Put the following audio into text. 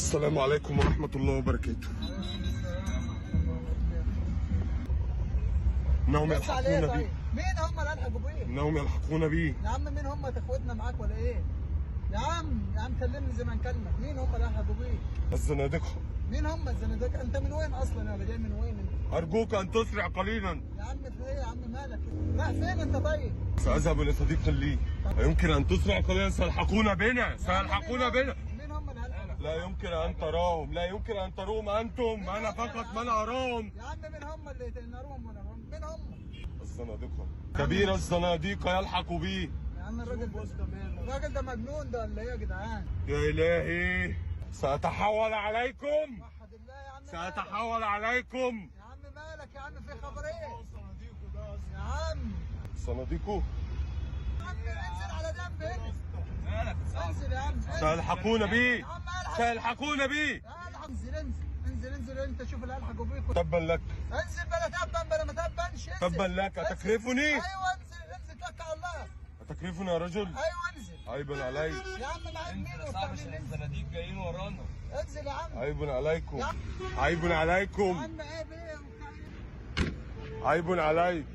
السلام عليكم ورحمة الله وبركاته. انهم يلحقون بي. مين هم اللي الحقوا بيه؟ انهم يلحقون بي. يا عم مين هم؟ اخوتنا معاك ولا ايه؟ يا عم كلمني زي ما نكلمك، مين هم اللي الحقوا بيه؟ الزنادقة. مين هم الزنادقة؟ انت من وين اصلا؟ ولا جاي من وين انت؟ ارجوك ان تسرع قليلا. يا عم في ايه يا عم مالك؟ رايح فين انت طيب؟ ساذهب الى صديق لي. يمكن ان تسرع قليلا، سيلحقون بنا. مين هم اللي هلحقوا؟ لا يمكن ان تراهم، لا يمكن ان تروهم انتم، انا فقط من اراهم. يا عم مين هم اللي نروهم ونروهم؟ مين هم؟ الزنادقة. كبير الزناديق يلحق بي. يا عم الراجل ده مجنون ده ولا ايه يا جدعان؟ يا الهي سأتحول عليكم. وحد الله يا عم. سأتحول عليكم. يا عم مالك يا عم؟ في خبر ايه؟ يا عم صناديقه. يا عم انزل على جنب هنا. انزل يا عم. سيلحقون بي. يا عم الحق. سيلحقون بي. انزل انت شوف اللي الحقوا بيك. تبا لك. انزل بلا تبا بلا ما تبنش. تبا لك. أتكرفني؟ ايوه انزل توكل على الله. أتكرفني يا رجل؟ ايوه انزل. عيب عليك. يا عم معاك مين صعب عشان الزناديق جايين ورانا. انزل يا عم. عيب عليكم. يا عم. عيب يا عليكم. عم عيب ايه؟ عيب عليك.